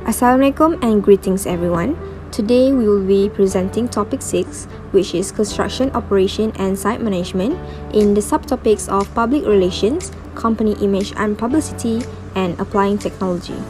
Assalamualaikum and greetings everyone. Today we will be presenting topic 6, which is construction operation and site management in the subtopics of public relations, company image and publicity, and applying technology.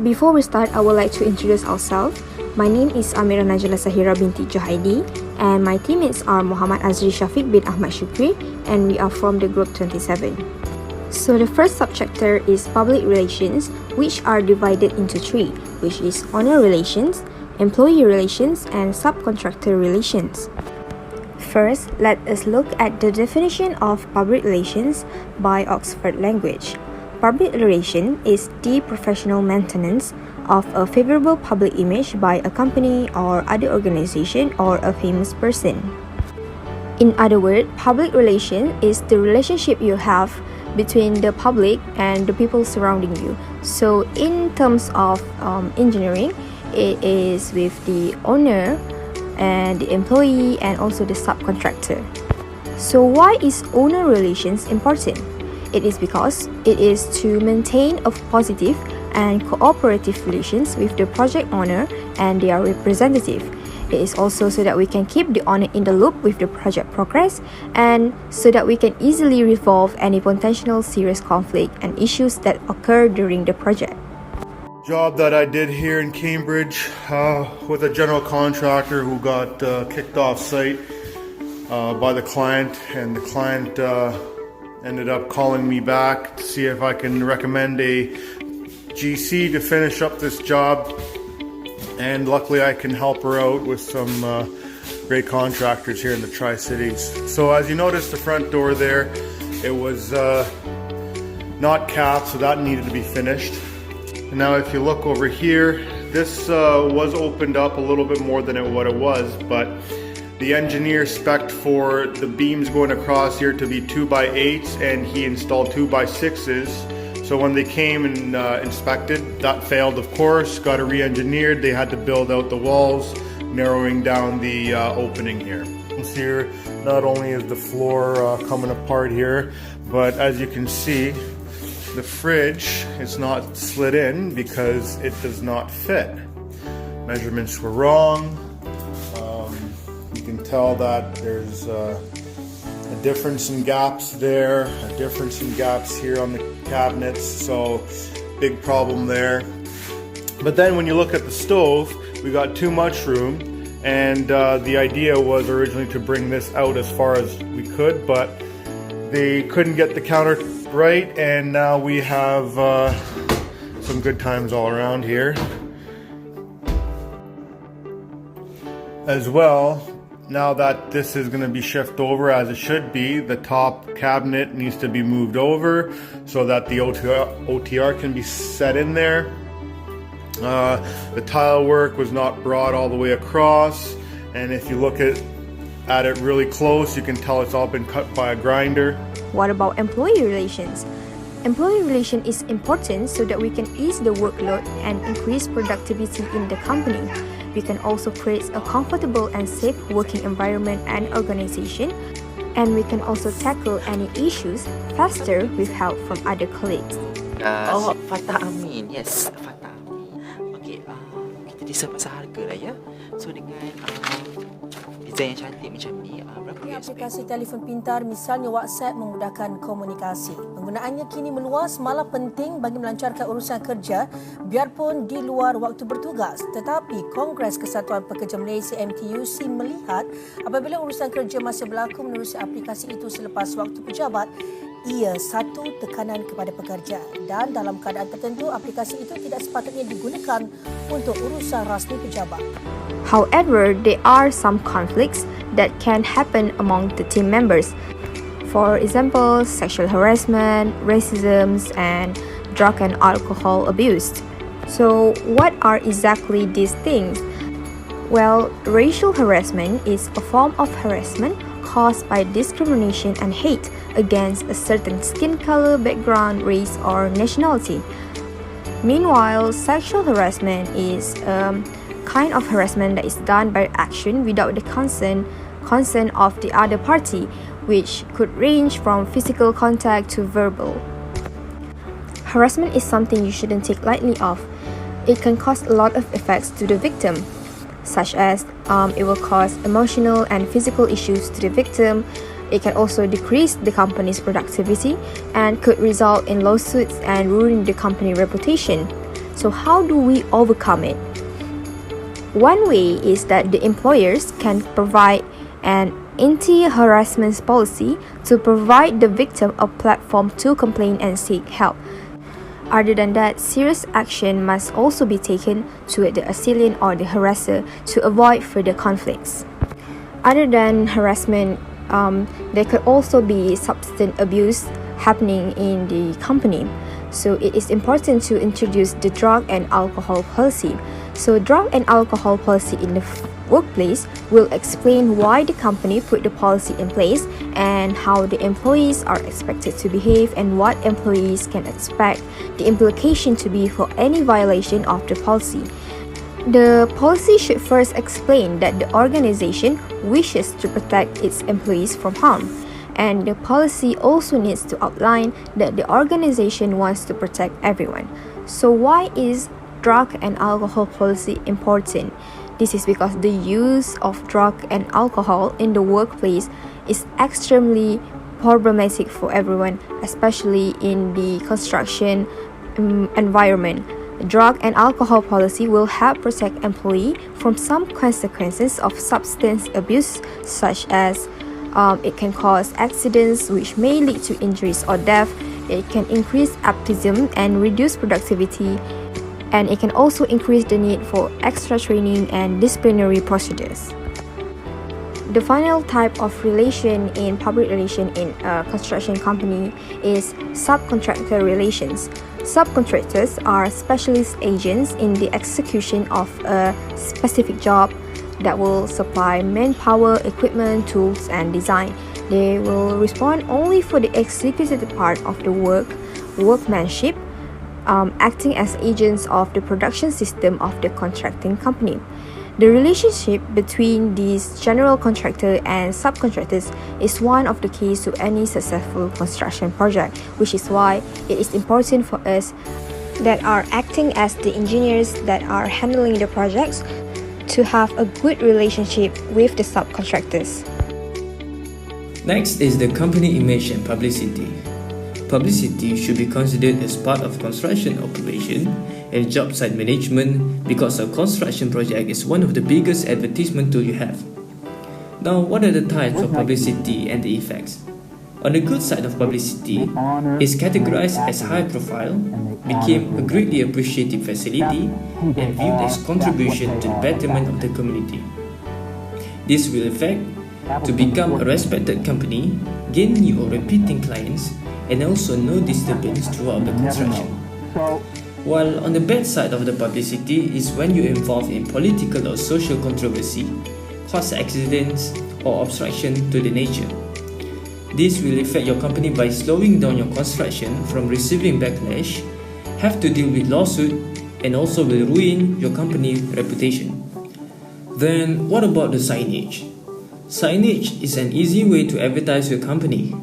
Before we start, I would like to introduce ourselves. My name is Amira Najla Sahira binti Johaidi, and my teammates are Muhammad Azri Shafiq bin Ahmad Shukri, and we are from the group 27. So the first subchapter is public relations, which are divided into 3, which is owner relations, employee relations, and subcontractor relations. First, let us look at the definition of public relations by Oxford Language. Public relation is the professional maintenance of a favorable public image by a company or other organization or a famous person. In other words, public relation is the relationship you have between the public and the people surrounding you. So in terms of engineering, it is with the owner and the employee and also the subcontractor. So why is owner relations important? It is because it is to maintain a positive and cooperative relations with the project owner and their representative. It is also so that we can keep the owner in the loop with the project progress and so that we can easily resolve any potential serious conflict and issues that occur during the project. Job that I did here in Cambridge with a general contractor who got kicked off site by the client, and the client ended up calling me back to see if I can recommend a GC to finish up this job, and luckily I can help her out with some great contractors here in the Tri-Cities. So as you notice, the front door there, it was not capped, so that needed to be finished. And now if you look over here, this was opened up a little bit more than what it was, but the engineer spec'd for the beams going across here to be 2x8s, and he installed 2x6s. So when they came and inspected, that failed, of course, got it re-engineered. They had to build out the walls, narrowing down the opening here. Here, not only is the floor coming apart here, but as you can see, the fridge is not slid in because it does not fit. Measurements were wrong. You can tell that there's a difference in gaps there, a difference in gaps here on the cabinets, so big problem there. But then when you look at the stove, we got too much room, and the idea was originally to bring this out as far as we could, but they couldn't get the counter right, and now we have some good times all around here. As well, now that this is going to be shifted over as it should be, the top cabinet needs to be moved over so that the OTR can be set in there. The tile work was not brought all the way across, and if you look at it really close, you can tell it's all been cut by a grinder. What about employee relations? Employee relation is important so that we can ease the workload and increase productivity in the company. We can also create a comfortable and safe working environment and organization, and we can also tackle any issues faster with help from other colleagues. Fatah Amin. Yes, Fatah Amin. Okay, kita discuss pasal harga lah ya. So dengan design yang cantik macam ni, aplikasi telefon pintar misalnya WhatsApp memudahkan komunikasi. Penggunaannya kini meluas, malah penting bagi melancarkan urusan kerja biarpun di luar waktu bertugas. Tetapi Kongres Kesatuan Pekerja Malaysia MTUC melihat apabila urusan kerja masih berlaku menerusi aplikasi itu selepas waktu pejabat, ia satu tekanan kepada pekerja, dan dalam keadaan tertentu aplikasi itu tidak sepatutnya digunakan untuk urusan rasmi pejabat. However, there are some conflicts that can happen among the team members. For example, sexual harassment, racism, and drug and alcohol abuse. So, what are exactly these things? Well, racial harassment is a form of harassment caused by discrimination and hate against a certain skin color, background, race, or nationality. Meanwhile, sexual harassment is kind of harassment that is done by action without the consent of the other party, which could range from physical contact to verbal. Harassment is something you shouldn't take lightly of. it can cause a lot of effects to the victim, such as it will cause emotional and physical issues to the victim. It can also decrease the company's productivity and could result in lawsuits and ruin the company reputation. So how do we overcome it? One way is that the employers can provide an anti-harassment policy to provide the victim a platform to complain and seek help. Other than that, serious action must also be taken to the assailant or the harasser to avoid further conflicts. Other than harassment, there could also be substance abuse happening in the company. So it is important to introduce the drug and alcohol policy. So drug and alcohol policy in the workplace will explain why the company put the policy in place and how the employees are expected to behave and what employees can expect the implication to be for any violation of the policy. The policy should first explain that the organization wishes to protect its employees from harm, and the policy also needs to outline that the organization wants to protect everyone. So why is drug and alcohol policy important? This is because the use of drug and alcohol in the workplace is extremely problematic for everyone, especially in the construction environment. The drug and alcohol policy will help protect employees from some consequences of substance abuse, such as it can cause accidents which may lead to injuries or death. It can increase absenteeism and reduce productivity, and it can also increase the need for extra training and disciplinary procedures. The final type of relation in public relation in a construction company is subcontractor relations. Subcontractors are specialist agents in the execution of a specific job that will supply manpower, equipment, tools, and design. They will respond only for the executed part of the workmanship, acting as agents of the production system of the contracting company. The relationship between these general contractor and subcontractors is one of the keys to any successful construction project, which is why it is important for us that are acting as the engineers that are handling the projects to have a good relationship with the subcontractors. Next is the company image and publicity. Publicity should be considered as part of construction operation and job site management because a construction project is one of the biggest advertisement tool you have. Now, what are the types of publicity and the effects? On the good side of publicity, is categorized as high profile, became a greatly appreciated facility, and viewed as contribution to the betterment of the community. This will affect to become a respected company, gain new or repeating clients, and also no disturbance throughout the construction. While on the bad side of the publicity is when you involve in political or social controversy, cause accidents, or obstruction to the nature. This will affect your company by slowing down your construction from receiving backlash, have to deal with lawsuit, and also will ruin your company reputation. Then what about the signage? Signage is an easy way to advertise your company.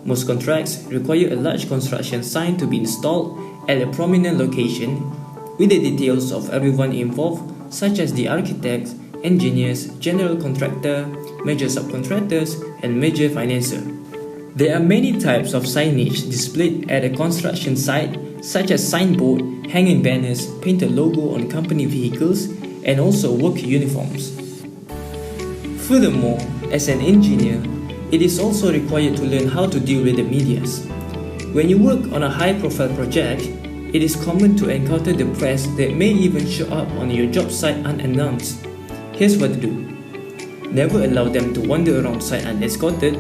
Most contracts require a large construction sign to be installed at a prominent location with the details of everyone involved, such as the architects, engineers, general contractor, major subcontractors, and major financier. There are many types of signage displayed at a construction site, such as signboard, hanging banners, painted logo on company vehicles, and also work uniforms. Furthermore, as an engineer, it is also required to learn how to deal with the medias. When you work on a high-profile project, it is common to encounter the press that may even show up on your job site unannounced. Here's what to do. Never allow them to wander around site unescorted.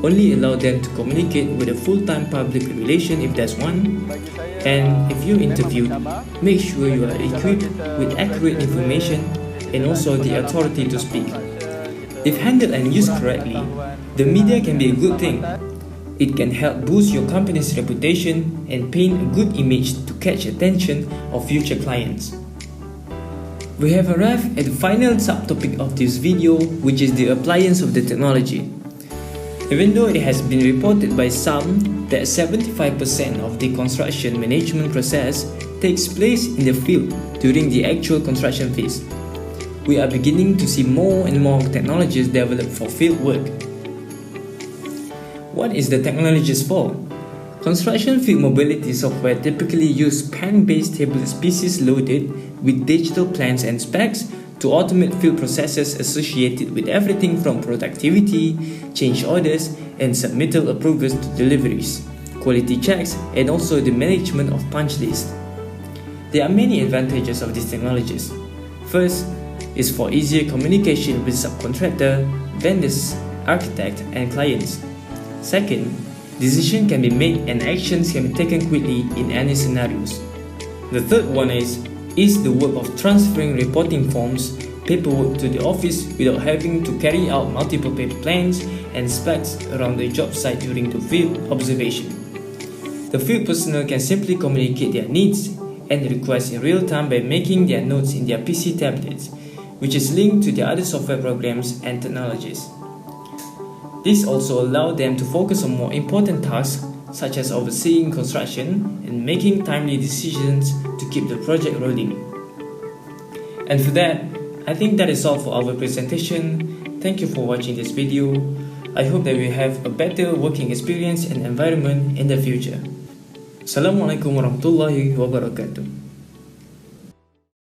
Only allow them to communicate with a full-time public relation if there's one. And if you're interviewed, make sure you are equipped with accurate information and also the authority to speak. If handled and used correctly, the media can be a good thing. It can help boost your company's reputation and paint a good image to catch attention of future clients. We have arrived at the final subtopic of this video, which is the appliance of the technology. Even though it has been reported by some that 75% of the construction management process takes place in the field during the actual construction phase. We are beginning to see more and more technologies developed for field work. What is the technologies for? Construction field mobility software typically use pen-based table species loaded with digital plans and specs to automate field processes associated with everything from productivity, change orders, and submittal approvals to deliveries, quality checks, and also the management of punch lists. There are many advantages of these technologies. First is for easier communication with subcontractor, vendors, architect, and clients. Second, decisions can be made and actions can be taken quickly in any scenarios. The third one is the work of transferring reporting forms, paperwork to the office without having to carry out multiple paper plans and specs around the job site during the field observation. The field personnel can simply communicate their needs and requests in real time by making their notes in their PC tablets, which is linked to the other software programs and technologies. This also allows them to focus on more important tasks such as overseeing construction and making timely decisions to keep the project rolling. And for that, I think that is all for our presentation. Thank you for watching this video. I hope that we have a better working experience and environment in the future. Assalamualaikum warahmatullahi wabarakatuh.